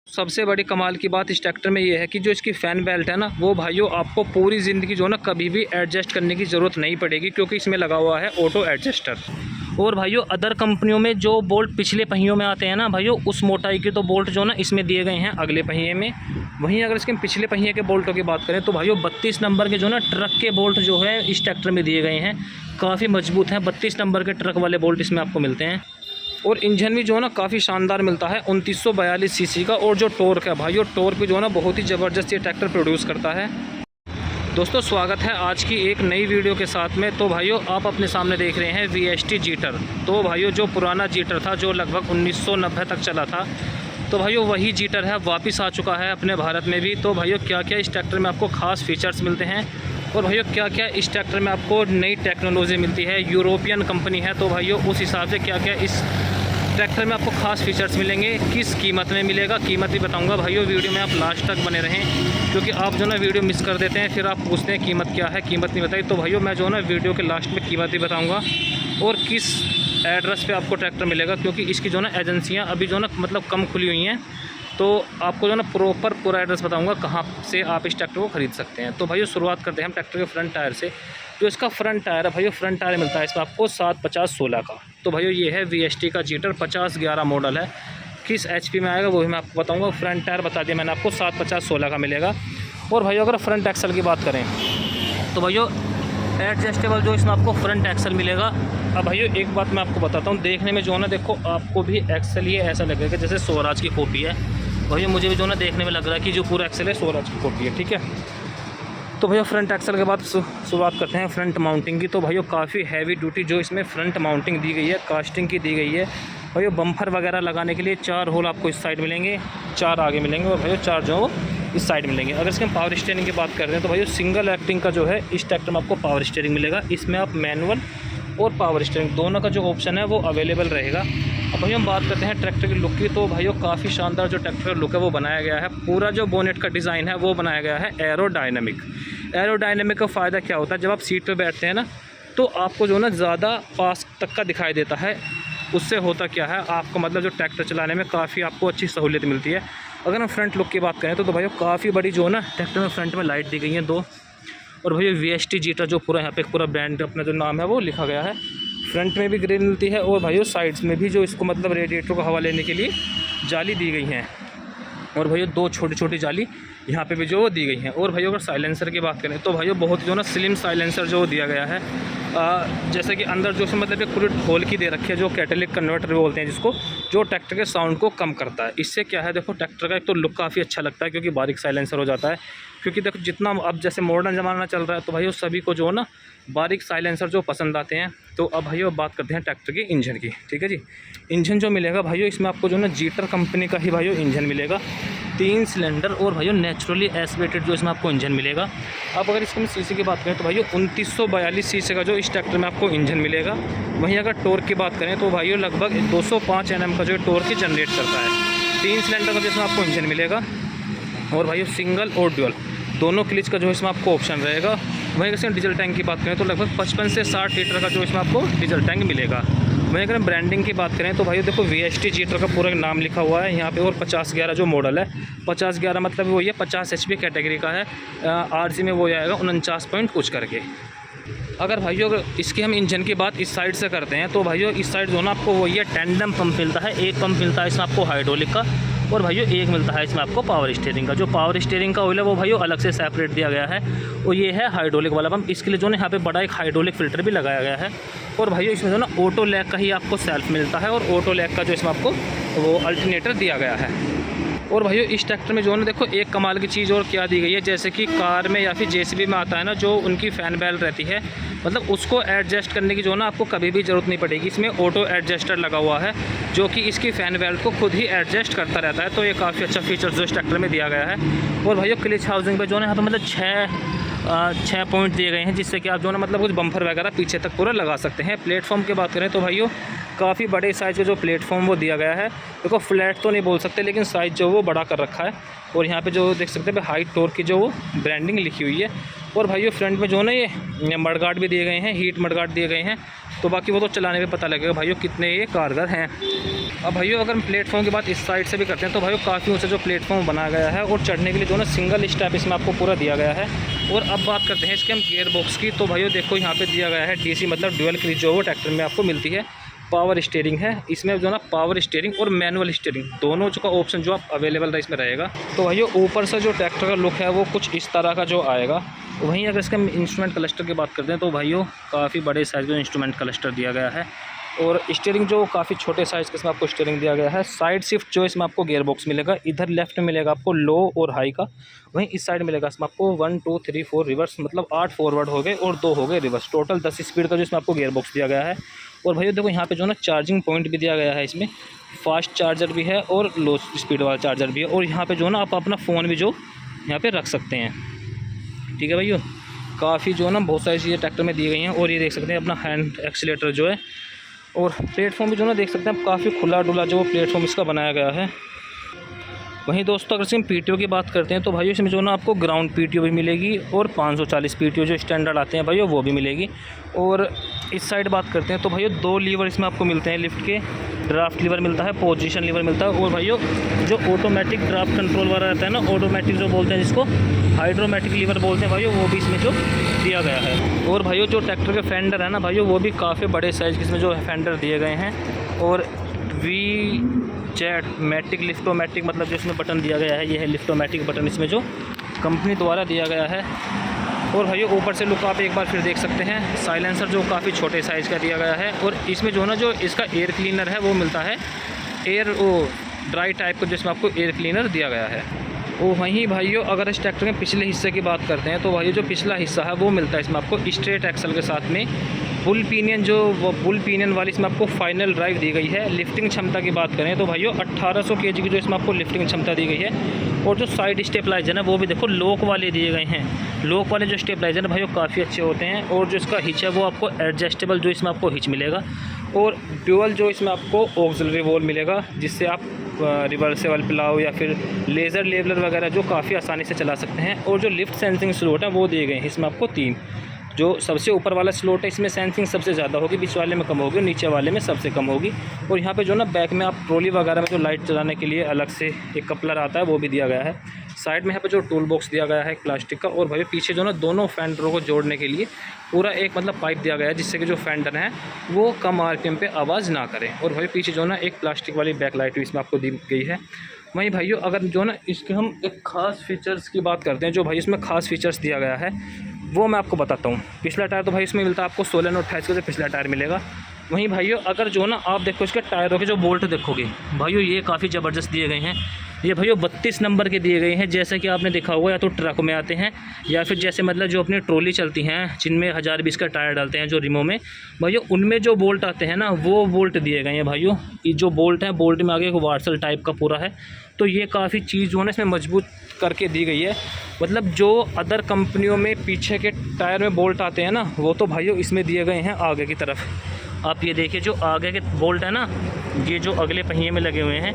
सबसे बड़ी कमाल की बात इस ट्रैक्टर में ये है कि जो इसकी फ़ैन बेल्ट है ना, वो भाइयों आपको पूरी ज़िंदगी जो है ना कभी भी एडजस्ट करने की ज़रूरत नहीं पड़ेगी, क्योंकि इसमें लगा हुआ है ऑटो एडजस्टर। और भाइयों अदर कंपनियों में जो बोल्ट पिछले पहियों में आते हैं ना भाइयों, उस मोटाई के तो बोल्ट जो ना इसमें दिए गए हैं अगले पहिए में। वहीं अगर इसके पिछले पहिए के बोल्टों की बात करें तो भाइयों 32 नंबर के जो ना ट्रक के बोल्ट जो है इस ट्रैक्टर में दिए गए हैं, काफ़ी मजबूत हैं। 32 नंबर के ट्रक वाले बोल्ट इसमें आपको मिलते हैं। और इंजन भी जो है ना काफ़ी शानदार मिलता है 2942 सीसी का। और जो टॉर्क है भाइयों, टॉर्क भी जो है ना बहुत ही ज़बरदस्त ये ट्रैक्टर प्रोड्यूस करता है। दोस्तों स्वागत है आज की एक नई वीडियो के साथ में। तो भाइयों आप अपने सामने देख रहे हैं VST जीटर। तो भाइयों जो पुराना जीटर था जो लगभग 1990 तक चला था, तो भाइयों वही जीटर है, वापस आ चुका है अपने भारत में भी। तो भाइयों क्या क्या इस ट्रैक्टर में आपको खास फीचर्स मिलते हैं, और भाइयों क्या क्या इस ट्रैक्टर में आपको नई टेक्नोलॉजी मिलती है, यूरोपियन कंपनी है, तो भाइयों उस हिसाब से क्या क्या इस ट्रैक्टर में आपको खास फीचर्स मिलेंगे, किस कीमत में मिलेगा, कीमत भी बताऊंगा। भाइयों वीडियो में आप लास्ट तक बने रहें, क्योंकि आप जो ना वीडियो मिस कर देते हैं, फिर आप पूछते हैं कीमत क्या है, कीमत नहीं बताई। तो भाइयों मैं जो है ना वीडियो के लास्ट में कीमत भी बताऊँगा और किस एड्रेस पे आपको ट्रैक्टर मिलेगा, क्योंकि इसकी जो ना एजेंसियाँ अभी जो ना मतलब कम खुली हुई हैं। तो आपको जो ना प्रॉपर पूरा एड्रेस बताऊंगा कहाँ से आप इस ट्रैक्टर को ख़रीद सकते हैं। तो भाइयों शुरुआत करते हैं हम ट्रैक्टर के फ्रंट टायर से। जो इसका फ्रंट टायर है भाइयों, फ्रंट टायर मिलता है इसमें आपको 750/16 का। तो भाइयों ये है VST का जीटर, 5011 मॉडल है। किस HP में आएगा वो भी मैं आपको बताऊँगा। फ्रंट टायर बता दिया मैंने आपको 750/16 का मिलेगा। और भाइयों अगर फ्रंट एक्सल की बात करें तो भाइयों एडजस्टेबल जो इसमें आपको फ्रंट एक्सल मिलेगा। अब भाइयों एक बात मैं आपको बताता हूँ, देखने में जो है ना देखो आपको भी एक्सल ये ऐसा लगेगा जैसे स्वराज की कॉपी है। भाइयों मुझे भी जो ना देखने में लग रहा है कि जो पूरा एक्सल है स्वराज की कॉपी है, ठीक है। तो भैया फ्रंट एक्सल के बाद शुरुआत करते हैं फ्रंट माउंटिंग की। तो भाइयों काफ़ी हैवी ड्यूटी जो इसमें फ्रंट माउंटिंग दी गई है, कास्टिंग की दी गई है। भाइयों बम्फर वगैरह लगाने के लिए 4 होल आपको इस साइड मिलेंगे, 4 आगे मिलेंगे, और भाइयों 4 जो इस साइड मिलेंगे। अगर इसके हम पावर स्टीयरिंग की बात करते हैं तो भाइयों सिंगल एक्टिंग का जो है इस ट्रैक्टर में आपको पावर स्टीयरिंग मिलेगा। इसमें आप मैनुअल और पावर स्टीयरिंग दोनों का जो ऑप्शन है वो अवेलेबल रहेगा। अब भाई हम बात करते हैं ट्रैक्टर की लुक की। तो भाइयों काफ़ी शानदार जो ट्रैक्टर का लुक है वो बनाया गया है। पूरा जो बोनेट का डिज़ाइन है वो बनाया गया है एरोडायनेमिक। एरोडायनेमिक का फ़ायदा क्या होता है, जब आप सीट पे बैठते हैं ना तो आपको जो ना ज़्यादा पास तक का दिखाई देता है। उससे होता क्या है, आपको मतलब जो ट्रैक्टर चलाने में काफ़ी आपको अच्छी सहूलियत मिलती है। अगर हम फ्रंट लुक की बात करें तो भाइयों काफ़ी बड़ी जो ना ट्रैक्टर में फ्रंट में लाइट दी गई हैं 2। और भैया VST जीटर जो पूरा यहाँ पे पूरा ब्रांड अपना जो नाम है वो लिखा गया है। फ्रंट में भी ग्रिल मिलती है, और भाइयों साइड्स में भी जो इसको मतलब रेडिएटर को हवा लेने के लिए जाली दी गई हैं। और भाइयों 2 छोटी छोटी जाली यहाँ पे भी जो दी गई हैं। और भाइयों अगर साइलेंसर की बात करें तो भाइयों बहुत जो ना स्लिम साइलेंसर जो दिया गया है। जैसे कि अंदर जो मतलब एक पूरी ढोल की दे रखी है, जो कैटेलिक कन्वर्टर बोलते हैं जिसको, जो ट्रैक्टर के साउंड को कम करता है। इससे क्या है देखो ट्रैक्टर का एक तो लुक काफ़ी अच्छा लगता है, क्योंकि बारीक साइलेंसर हो जाता है। क्योंकि देखो जितना अब जैसे मॉडर्न ज़माना चल रहा है तो भाइयों सभी को जो है ना बारीक साइलेंसर जो पसंद आते हैं। तो अब भाइयों बात करते हैं ट्रैक्टर की इंजन की, ठीक है जी। इंजन जो मिलेगा भाइयों इसमें आपको जो ना जीटर कंपनी का ही भाइयों इंजन मिलेगा, 3 सिलेंडर, और भाइयों नेचुरली एस्पिरेटेड जो इसमें आपको इंजन मिलेगा। अब अगर इसमें सीसी की बात करें तो भाइयों 2942 सीसी का जो इस ट्रैक्टर में आपको इंजन मिलेगा। वहीं अगर टॉर्क की बात करें तो भाइयों लगभग 205 Nm का जो टॉर्क जनरेट करता है। 3 सिलेंडर का जिसमें आपको इंजन मिलेगा, और भाइयों सिंगल और ड्यूअल दोनों क्लिच का जो इसमें आपको ऑप्शन रहेगा। वहीं अगर डीजल टैंक की बात करें तो लगभग 55 से 60 लीटर का जो इसमें आपको डीजल टैंक मिलेगा। वहीं अगर हम ब्रांडिंग की बात करें तो भाई देखो VST जीटर का पूरा नाम लिखा हुआ है यहाँ पे। और 5011 जो मॉडल है, 5011 मतलब वो ये 50 HP कैटेगरी का है। RC में वो आएगा 49 पॉइंट कुछ करके। अगर भाइयों अगर इसकी हम इंजन की बात इस साइड से करते हैं तो भाइयों इस साइड जो ना आपको वो ये टेंडम पंप मिलता है। एक पंप मिलता है इसमें आपको हाइड्रोलिक का, और भाइयों एक मिलता है इसमें आपको पावर स्टीयरिंग का। जो पावर स्टीयरिंग का ऑयल है वो भाइयों अलग से सेपरेट दिया गया है, और ये है हाइड्रोलिक वाला पंप। इसके लिए जो ना यहाँ पे बड़ा एक हाइड्रोलिक फ़िल्टर भी लगाया गया है। और भाइयों इसमें जो ना ऑटो लैग का ही आपको सेल्फ मिलता है, और ऑटो लैग का जो इसमें आपको वो अल्टरनेटर दिया गया है। और भाइयों इस ट्रैक्टर में जो है ना देखो एक कमाल की चीज़ और क्या दी गई है, जैसे कि कार में या फिर JCB में आता है ना जो उनकी फ़ैन बेल्ट रहती है, मतलब उसको एडजस्ट करने की जो ना आपको कभी भी ज़रूरत नहीं पड़ेगी। इसमें ऑटो एडजस्टर लगा हुआ है जो कि इसकी फ़ैन बेल्ट को खुद ही एडजस्ट करता रहता है। तो ये काफ़ी अच्छा फीचर जो इस ट्रैक्टर में दिया गया है। और भाइयों क्लिच हाउसिंग पे जो है यहाँ पर मतलब 6 पॉइंट दिए गए हैं, जिससे कि आप जो ना मतलब कुछ बम्फर वगैरह पीछे तक पूरा लगा सकते हैं। प्लेटफॉर्म की बात करें तो भाइयों काफ़ी बड़े साइज़ का जो प्लेटफॉर्म वो दिया गया है। देखो फ्लैट तो नहीं बोल सकते, लेकिन साइज़ जो वो बड़ा कर रखा है। और यहाँ पे जो देख सकते हैं हाई टॉर्क की जो वो ब्रांडिंग लिखी हुई है। और भाइयों फ्रंट में जो ना ये मडगार्ड भी दिए गए हैं, हीट मडगार्ड दिए गए हैं। तो बाकी वो तो चलाने में पता लगेगा भाइयों कितने ये कारगर हैं। अब भाइयों अगर हम प्लेटफॉर्म की बात इस साइड से भी करते हैं तो भाइयों काफ़ी ऊँचा जो प्लेटफॉर्म बनाया गया है और चढ़ने के लिए जो ना सिंगल स्टेप इसमें आपको पूरा दिया गया है। और अब बात करते हैं इसके हम गियर बॉक्स की। तो भाइयों देखो यहाँ पे दिया गया है डीसी मतलब ड्यूअल क्लच जो वो ट्रैक्टर में आपको मिलती है। पावर स्टीयरिंग है इसमें जो ना, पावर स्टीयरिंग और मैनुअल स्टीयरिंग दोनों का ऑप्शन जो आप अवेलेबल इसमें रहेगा। तो भाइयों ऊपर से जो ट्रैक्टर का लुक है वो कुछ इस तरह का जो आएगा। वहीं अगर इसके हम इंस्ट्रूमेंट क्लस्टर की बात करते हैं तो भाइयों काफ़ी बड़े साइज़ का इंस्ट्रूमेंट क्लस्टर दिया गया है और स्टीयरिंग जो काफ़ी छोटे साइज़ के इसमें आपको स्टीयरिंग दिया गया है। साइड शिफ्ट जो इसमें आपको गियर बॉक्स मिलेगा, इधर लेफ्ट में मिलेगा आपको लो और हाई का, वहीं इस साइड मिलेगा इसमें आपको 1 2 3 4 रिवर्स, मतलब 8 फॉरवर्ड हो गए और 2 हो गए रिवर्स, टोटल 10 स्पीड का जो इसमें आपको गियर बॉक्स दिया गया है। और भैया देखो यहाँ पे जो ना चार्जिंग पॉइंट भी दिया गया है, इसमें फास्ट चार्जर भी है और लो स्पीड वाला चार्जर भी है। और यहाँ पे जो ना आप अपना फ़ोन भी जो यहाँ पे रख सकते हैं। ठीक है भैया, काफ़ी जो ना बहुत सारी चीज़ें ट्रैक्टर में दी गई हैं। और ये देख सकते हैं अपना हैंड एक्सीलेटर जो है, और प्लेटफॉर्म भी जो ना देख सकते हैं काफ़ी खुला डुला जो प्लेटफॉर्म इसका बनाया गया है। वहीं दोस्तों अगर इसमें पीटीओ की बात करते हैं तो भाई इसमें जो ना आपको ग्राउंड पीटीओ भी मिलेगी और 540 पीटीओ जो स्टैंडर्ड आते हैं भाई वो भी मिलेगी। और इस साइड बात करते हैं तो भाई 2 लीवर इसमें आपको मिलते हैं लिफ्ट के, ड्राफ्ट लीवर मिलता है, पोजीशन लीवर मिलता है। और भाइयों जो ऑटोमेटिक ड्राफ्ट कंट्रोल वाला रहता है ना, ऑटोमेटिक जो बोलते हैं जिसको हाइड्रोमेटिक लीवर बोलते हैं भाइयों, वो भी इसमें जो दिया गया है। और भाइयों जो ट्रैक्टर के फेंडर है ना भाइयों, वो भी काफ़ी बड़े साइज़ के इसमें जो फेंडर दिए गए हैं। और VZ मैटिक लिफ्टोमैटिक मतलब जो इसमें बटन दिया गया है, ये है लिफ्टोमैटिक बटन इसमें जो कंपनी द्वारा दिया गया है। और भाइयों ऊपर से लुक आप एक बार फिर देख सकते हैं, साइलेंसर जो काफ़ी छोटे साइज़ का दिया गया है। और इसमें जो ना जो इसका एयर क्लीनर है वो मिलता है, एयर ड्राई टाइप का जिसमें आपको एयर क्लीनर दिया गया है। और वहीं भाइयों अगर इस ट्रैक्टर के पिछले हिस्से की बात करते हैं तो भाइयों जो पिछला हिस्सा है वो मिलता है इसमें आपको स्ट्रेट एक्सल के साथ में बुल पिनियन, जो वो बुल पिनियन वाली इसमें आपको फाइनल ड्राइव दी गई है। लिफ्टिंग क्षमता की बात करें तो भाइयों 1800 kg की जो इसमें आपको लिफ्टिंग क्षमता दी गई है। और जो साइड स्टेबलाइजर है वो भी देखो लॉक वाले दिए गए हैं। लॉक वाले जो स्टेबलाइजर है भाइयों काफ़ी अच्छे होते हैं। और जो इसका हिच है वो आपको एडजस्टेबल जो इसमें आपको हिच मिलेगा। और ड्यूअल जो इसमें आपको ऑक्सिलरी वॉल मिलेगा, जिससे आप रिवर्सेबल प्लाव या फिर लेज़र लेवलर वगैरह जो काफ़ी आसानी से चला सकते हैं। और जो लिफ्ट सेंसिंग स्लॉट है वो दिए गए हैं इसमें आपको 3। जो सबसे ऊपर वाला स्लॉट है इसमें सेंसिंग सबसे ज़्यादा होगी, बीच वाले में कम होगी, नीचे वाले में सबसे कम होगी। और यहाँ पे जो ना बैक में आप ट्रॉली वगैरह में जो लाइट चलाने के लिए अलग से एक कपलर आता है वो भी दिया गया है। साइड में यहाँ पे जो टूल बॉक्स दिया गया है प्लास्टिक का। और भाई पीछे जो ना दोनों फेंडरों को जोड़ने के लिए पूरा एक मतलब पाइप दिया गया है, जिससे कि जो फेंडर है वो कम RPM पे आवाज़ ना करें। और भाई पीछे जो ना एक प्लास्टिक वाली बैक लाइट भी इसमें आपको दी गई है। वहीं भाइयों अगर जो ना इसके हम एक ख़ास फीचर्स की बात करते हैं, जो भाई इसमें ख़ास फीचर्स दिया गया है वो मैं आपको बताता हूँ। पिछला टायर तो भाई इसमें मिलता है आपको 16/28 का जो पिछला टायर मिलेगा। वहीं भाइयों अगर जो ना आप देखो इसके टायरों के जो बोल्ट देखोगे भाइयों, ये काफ़ी ज़बरदस्त दिए गए हैं। ये भाइयों 32 नंबर के दिए गए हैं, जैसे कि आपने देखा होगा या तो ट्रक में आते हैं या फिर जैसे मतलब जो अपनी ट्रॉली चलती हैं जिनमें 1020 का टायर डालते हैं जो रिमो में भाइयों, उनमें जो बोल्ट आते हैं ना वो बोल्ट दिए गए हैं भाइयों। ये जो बोल्ट है, बोल्ट में आगे एक वार्सल टाइप का पूरा है। तो ये काफ़ी चीज़ जो है ना इसमें मजबूत करके दी गई है। मतलब जो अदर कंपनियों में पीछे के टायर में बोल्ट आते हैं ना, वो तो भाइयों इसमें दिए गए हैं आगे की तरफ। आप ये देखिए जो आगे के बोल्ट है ना, ये जो अगले पहिए में लगे हुए हैं,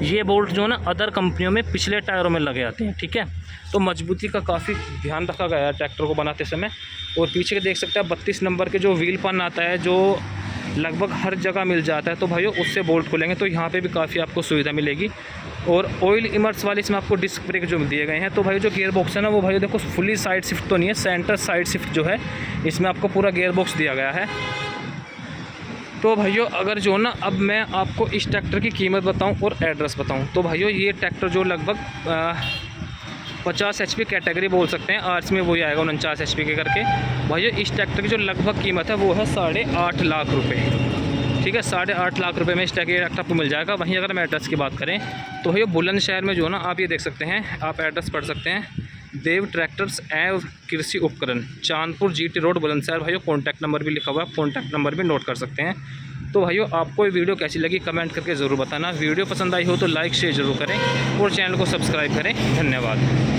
ये बोल्ट जो ना अदर कंपनियों में पिछले टायरों में लगे आते हैं। ठीक है, तो मजबूती का काफ़ी ध्यान रखा गया है ट्रैक्टर को बनाते समय। और पीछे के देख सकते हैं 32 नंबर के जो व्हील पन आता है, जो लगभग हर जगह मिल जाता है, तो भाइयों उससे बोल्ट खोलेंगे तो यहाँ पे भी काफ़ी आपको सुविधा मिलेगी। और ऑयल इमर्स वाले इसमें आपको डिस्क ब्रेक जो दिए गए हैं। तो भाई जो गियर बॉक्स है ना वो भाई देखो फुली साइड शिफ्ट तो नहीं है, सेंटर साइड शिफ्ट जो है इसमें आपको पूरा गियर बॉक्स दिया गया है। तो भाइयों अगर जो ना अब मैं आपको इस ट्रैक्टर की कीमत बताऊं और एड्रेस बताऊं, तो भाइयों ये ट्रैक्टर जो लगभग 50 HP कैटेगरी बोल सकते हैं, आर्ट्स में वही आएगा 49 HP के करके। भाइयों इस ट्रैक्टर की जो लगभग कीमत है वो है 8.5 लाख रुपये। ठीक है, 8.5 लाख रुपये में इस ट्रैक्टर आपको मिल जाएगा। वहीं अगर हम एड्रेस की बात करें तो भैया बुलंदशहर में जो ना आप ये देख सकते हैं, आप एड्रेस पढ़ सकते हैं, देव ट्रैक्टर्स एवं कृषि उपकरण, चांदपुर GT रोड बुलंदशहर। भाइयों कॉन्टैक्ट नंबर भी लिखा हुआ है, कॉन्टैक्ट नंबर भी नोट कर सकते हैं। तो भाइयों आपको ये वीडियो कैसी लगी कमेंट करके ज़रूर बताना। वीडियो पसंद आई हो तो लाइक शेयर ज़रूर करें और चैनल को सब्सक्राइब करें। धन्यवाद।